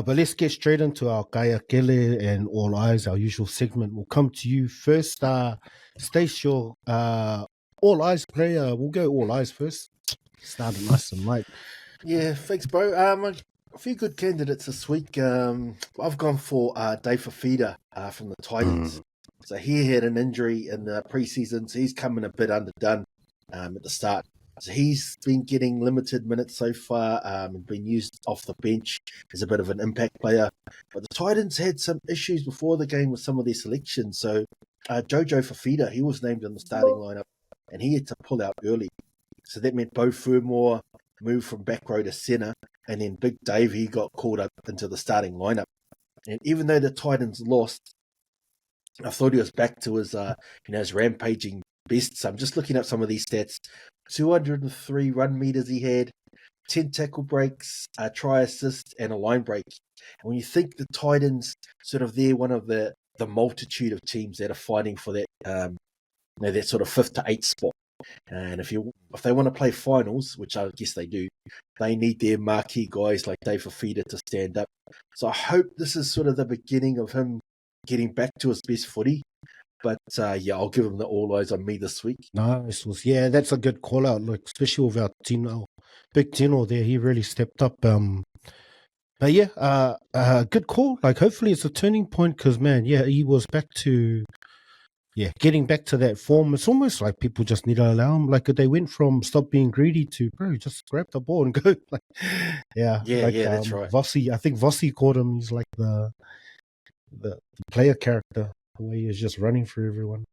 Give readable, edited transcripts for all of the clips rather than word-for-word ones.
But let's get straight into our Kaea Kele and All Eyes, our usual segment. We'll come to you first. Stace, your All Eyes player. We'll go All Eyes first. Started nice and light. Yeah, thanks, bro. A few good candidates this week. I've gone for Dave Fafita from the Titans. So he had an injury in the preseason, so he's coming a bit underdone at the start. So he's been getting limited minutes so far and been used off the bench as a bit of an impact player. But the Titans had some issues before the game with some of their selections. So Jojo Fafita, he was named in the starting lineup and he had to pull out early. So that meant Beau Fermor moved from back row to centre, and then Big Dave, he got called up into the starting lineup. And even though the Titans lost, I thought he was back to his, his rampaging best. So I'm just looking up some of these stats. 203 run meters he had, 10 tackle breaks, a try assist, and a line break. And when you think the Titans, they're one of the multitude of teams that are fighting for that, that sort of 5th to 8th spot. And if they want to play finals, which I guess they do, they need their marquee guys like Dave Fafita to stand up. So I hope this is sort of the beginning of him getting back to his best footy. But I'll give him the All Eyes on me this week. Nice. Yeah, that's a good call out. Like, especially with our Tino, Big Tino there, he really stepped up. But yeah, good call. Like, hopefully it's a turning point because, man, yeah, he was back to, getting back to that form. It's almost like people just need to allow him. Like, they went from stop being greedy to, bro, just grab the ball and go. Like, that's right. Vossi, I think Vossi called him. He's like the player character. The way he is just running for everyone.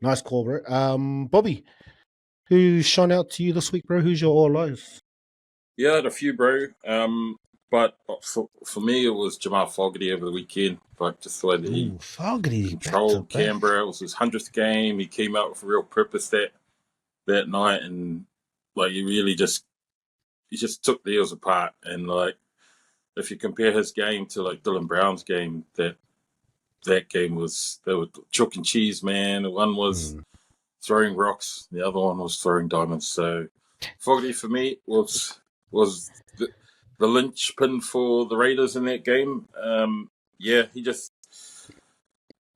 Nice call, bro. Bobby, who shone out to you this week, bro? Who's your All Eyes? Yeah, I had a few, bro. But for me, it was Jamal Fogarty over the weekend. Like, just the way that he controlled Canberra. It was his 100th game. He came out with a real purpose that night, and like he just took the Eels apart. And like, if you compare his game to like Dylan Brown's game, that game they were chalk and cheese, man. One was throwing rocks, the other one was throwing diamonds. So Fogarty for me was the linchpin for the Raiders in that game. He just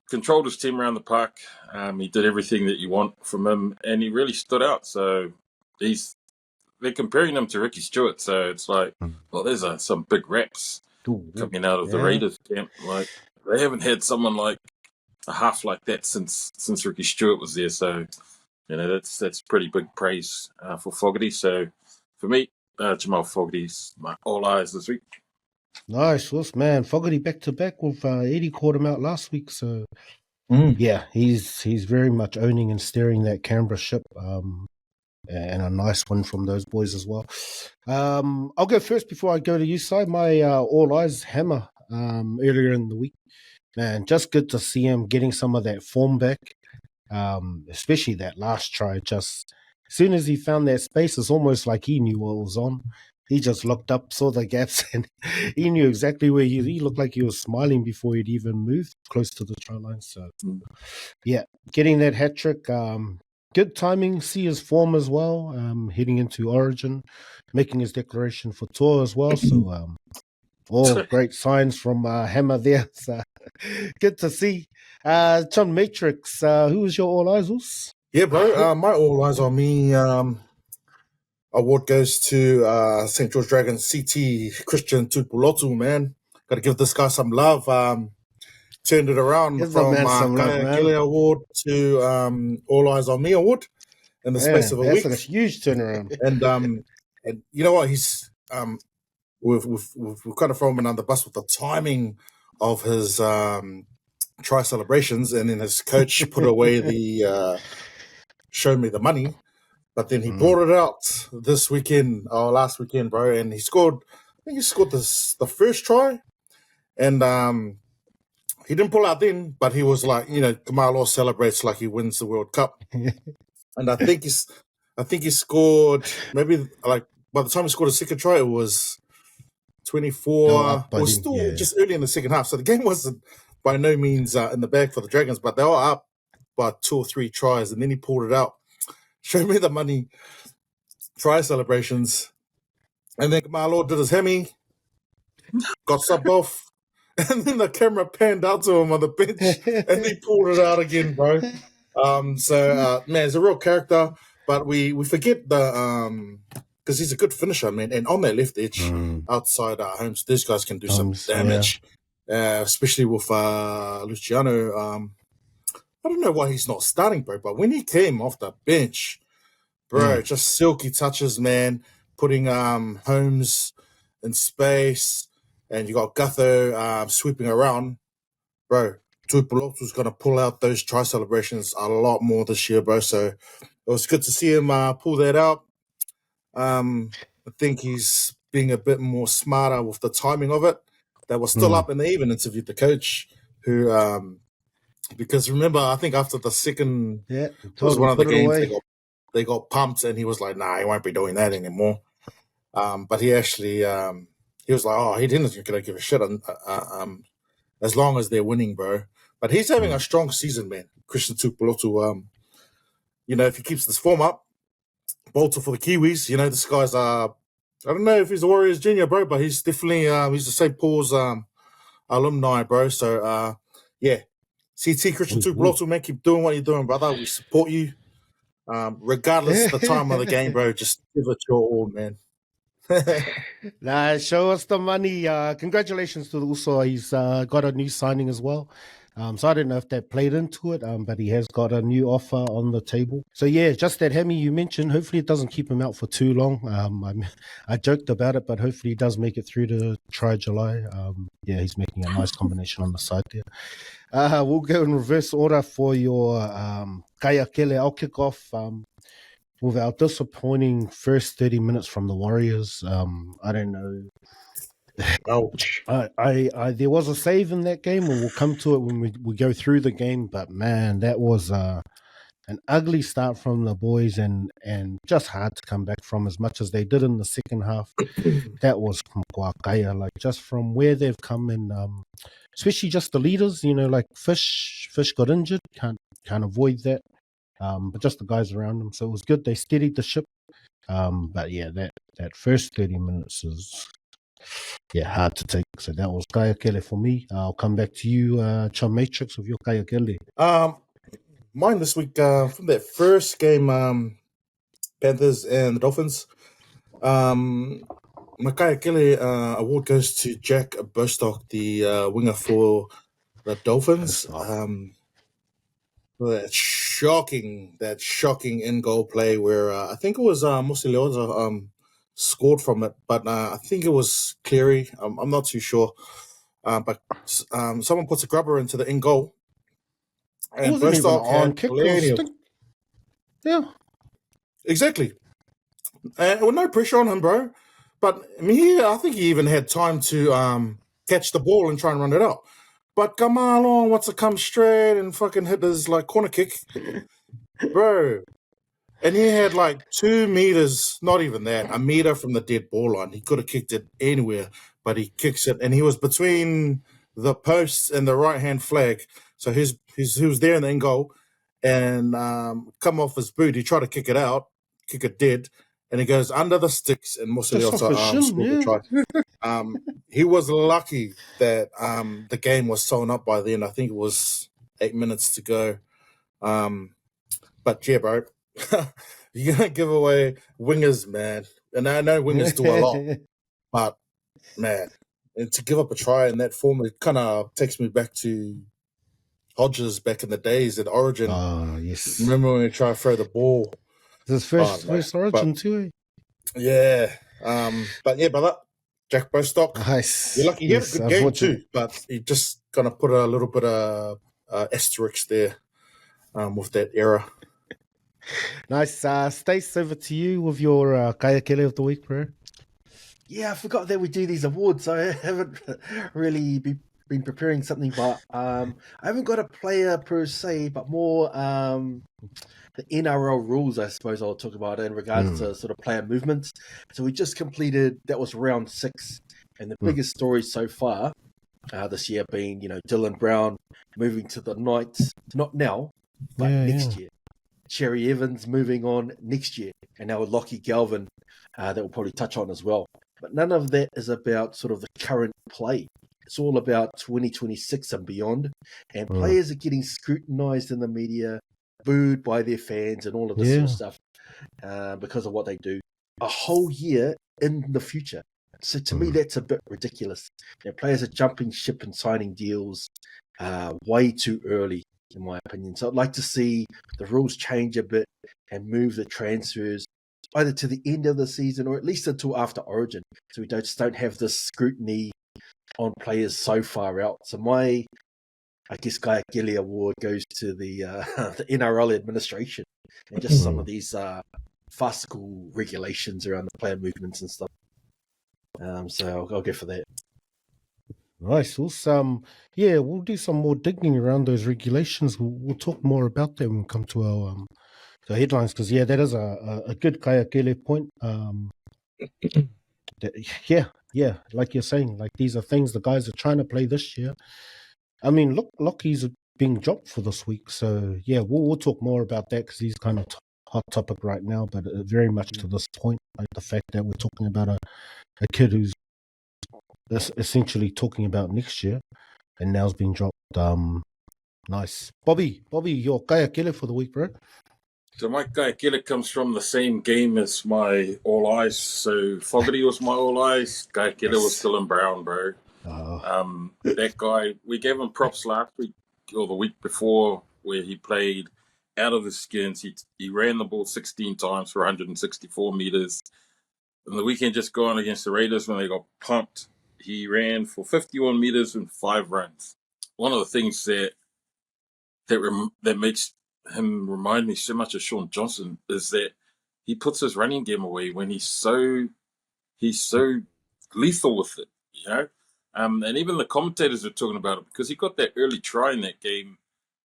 controlled his team around the park. He did everything that you want from him, and he really stood out. So they're comparing him to Ricky Stewart. So it's like, well, there's some big raps coming out of the Raiders camp. Like, they haven't had someone like a half like that since Ricky Stewart was there. So, that's pretty big praise for Fogarty. So, for me, Jamal Fogarty's my All Eyes this week. Nice, man. Fogarty back to back with Eddie called him out last week. So, he's very much owning and steering that Canberra ship. And a nice one from those boys as well. I'll go first before I go to you, side. My All Eyes Hammer earlier in the week. Man, just good to see him getting some of that form back, especially that last try. Just as soon as he found that space, it's almost like he knew what was on. He just looked up, saw the gaps, and he knew exactly where he looked like he was smiling before he'd even moved close to the try line. So, getting that hat trick. Good timing, see his form as well, heading into Origin, making his declaration for tour as well. So, all great signs from Hammer there. So, good to see. John Matrix, who was your All Eyes? Yeah, bro. My All Eyes on me award goes to St. George Dragons CT Christian Tupulotu, man. Got to give this guy some love. Turned it around from Kaea Kele Award to All Eyes on Me Award in the space of a week. That's a huge turnaround. And you know what? He's we've kind of thrown him under the bus with the timing of his try celebrations, and then his coach put away the show me the money, but then he brought it out this weekend, last weekend, bro, and he scored. I think he scored the first try, and he didn't pull out then, but he was like, Kamalo celebrates like he wins the World Cup. And I think he scored maybe like by the time he scored a second try, it was 24. It was still just early in the second half. So the game wasn't by no means in the bag for the Dragons, but they were up by 2 or 3 tries, and then he pulled it out. Show me the money, try celebrations. And then Kamalo did his Hemi. got subbed off. And then the camera panned out to him on the bench, and he pulled it out again, bro. Man, he's a real character, but we forget the because he's a good finisher, man. And on that left edge, outside Holmes, these guys can do some damage, especially with Luciano. I don't know why he's not starting, bro, but when he came off the bench, bro, just silky touches, man, putting Holmes in space, and you got Gutho sweeping around, bro. Tuipulotu's going to pull out those try celebrations a lot more this year, bro, so it was good to see him pull that out. I think he's being a bit more smarter with the timing of it. That was still up, and they even interviewed the coach who... because remember, I think after the second, was one of the games they got pumped, and he was like, "Nah, he won't be doing that anymore." But he actually, he was like, "Oh, he didn't gonna give a shit as long as they're winning, bro." But he's having a strong season, man. Christian Tuipulotu, if he keeps this form up, bolter for the Kiwis. This guy's I don't know if he's a Warriors junior, bro, but he's definitely he's the St. Paul's alumni, bro. So yeah. CT Christian Tuipulotu, man, keep doing what you're doing, brother. We support you. Regardless of the time of the game, bro, just give it your all, man. Show us the money. Congratulations to the Uso. He's got a new signing as well. So I don't know if that played into it, but he has got a new offer on the table. So yeah, just that Hemi you mentioned, hopefully it doesn't keep him out for too long. I joked about it, but hopefully he does make it through to try July. Yeah, he's making a nice combination on the side there. We'll go in reverse order for your Kaea Kele. I'll kick off with our disappointing first 30 minutes from the Warriors. I don't know. Ouch. There was a save in that game, and we'll come to it when we go through the game. But man, that was an ugly start from the boys, and just hard to come back from as much as they did in the second half. That was Kaea, like just from where they've come in, especially just the leaders. Like Fish got injured, can't avoid that. But just the guys around them, so it was good. They steadied the ship. But yeah, that first 30 minutes is. Yeah, hard to take. So that was Kaea Kele for me. I'll come back to you, Chum Matrix, of your Kaea Kele. Mine this week from that first game, Panthers and the Dolphins. My Kaea Kele award goes to Jack Bostock, the winger for the Dolphins. That shocking in-goal play where I think it was Musi Leoza scored from it, but I think it was Cleary. I'm not too sure. But someone puts a grubber into the in-goal. And Bostock had plenty of... Yeah. Exactly. With no pressure on him, bro. But I think he even had time to catch the ball and try and run it out. But Kamalo wants to come straight and fucking hit his corner kick. Bro. And he had 2 meters, not even that, a meter from the dead ball line. He could have kicked it anywhere, but he kicks it. And he was between the posts and the right-hand flag. So he was there in the end goal and come off his boot. He tried to kick it dead, and he goes under the sticks and Musoliota scored the try. He was lucky that the game was sewn up by then. I think it was 8 minutes to go. But yeah, bro. You're going to give away wingers, man. And I know wingers do a lot. But, man, and to give up a try in that form, it kind of takes me back to Hodges back in the days at Origin. Oh, yes. Remember when we tried to throw the ball? This first Origin too, eh? Yeah. But yeah, brother, Jack Bostock. Nice. You're lucky he had a good game too, but he just kind of put a little bit of asterisk there with that error. Nice. Stace, over to you with your Kaea Kele of the week, bro. Yeah, I forgot that we do these awards. I haven't really been preparing something, but I haven't got a player per se, but more the NRL rules, I suppose I'll talk about in regards to sort of player movements. So we just completed, that was round 6, and the biggest story so far this year being, Dylan Brown moving to the Knights, not now, but next year. Cherry Evans moving on next year, and now with Lockie Galvin, that we'll probably touch on as well. but none of that is about sort of the current play. It's all about 2026 and beyond, and players are getting scrutinised in the media, booed by their fans, and all of this sort of stuff because of what they do. A whole year in the future. So to me, that's a bit ridiculous. Players are jumping ship and signing deals way too early, in my opinion. So I'd like to see the rules change a bit and move the transfers either to the end of the season or at least until after Origin, so we just don't have this scrutiny on players so far out. So my, I guess, Kaea Kele Award goes to the NRL administration and just some of these farcical regulations around the player movements and stuff. So I'll go for that. Nice. Also, yeah, we'll do some more digging around those regulations. We'll talk more about them when we come to our headlines, because that is a good Kaea Kele point. Yeah, like you're saying, like these are things the guys are trying to play this year. I mean, look, Lockie's being dropped for this week, so yeah, we'll talk more about that because he's kind of hot topic right now. But very much to this point, like the fact that we're talking about a kid who's essentially talking about next year and now's being dropped. Nice, Bobby, your Kaea Kele for the week, bro. So my Kaea Kele comes from the same game as my All Eyez. So Fogarty was my All Eyez. Kaea Kele was Dylan Brown, bro. That guy, we gave him props last week or the week before where he played out of his skins. He ran the ball 16 times for 164 meters. And the weekend just gone against the Raiders when they got pumped, he ran for 51 meters and 5 runs. One of the things that makes him remind me so much of Sean Johnson is that he puts his running game away when he's so lethal with it, you know. And even the commentators are talking about it because he got that early try in that game,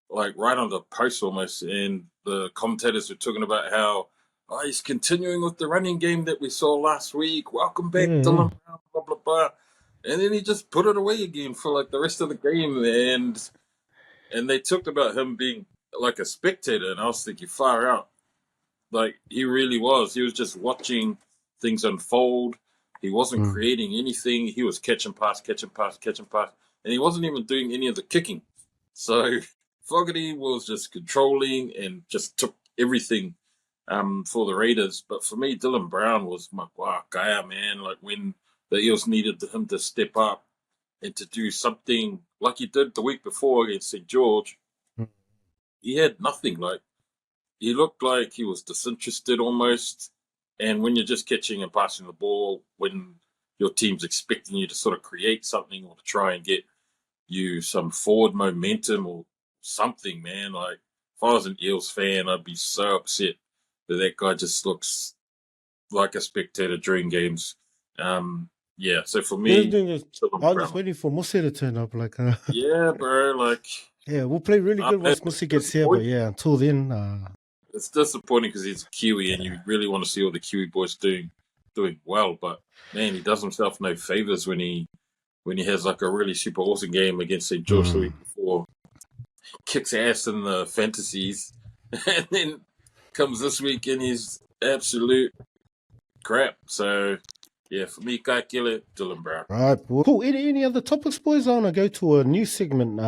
like right on the post almost. And the commentators are talking about how he's continuing with the running game that we saw last week. Welcome back, Dylan Brown, blah blah blah. And then he just put it away again for like the rest of the game, and they talked about him being like a spectator, and I was thinking, far out. Like, he really was. He was just watching things unfold. He wasn't creating anything. He was catching pass, and he wasn't even doing any of the kicking. So Fogarty was just controlling and just took everything for the Raiders. But for me, Dylan Brown was my guy, man. Like, when the Eels needed him to step up and to do something like he did the week before against St. George, he had nothing. Like, he looked like he was disinterested almost. And when you're just catching and passing the ball, when your team's expecting you to sort of create something or to try and get you some forward momentum or something, man, like, if I was an Eels fan, I'd be so upset that guy just looks like a spectator during games. Yeah, so for me, I'm just waiting for Musse to turn up. Like, yeah, bro, like, yeah, we'll play really good once Musse gets here. But yeah, until then, it's disappointing because he's a Kiwi, and you really want to see all the Kiwi boys doing well. But man, he does himself no favors when he has like a really super awesome game against St. George the week before, kicks ass in the fantasies, and then comes this week and he's absolute crap. So yeah, for me, Kaea Kele, Dylan Brown. Right, cool. Any other topics, boys? I want to go to a new segment.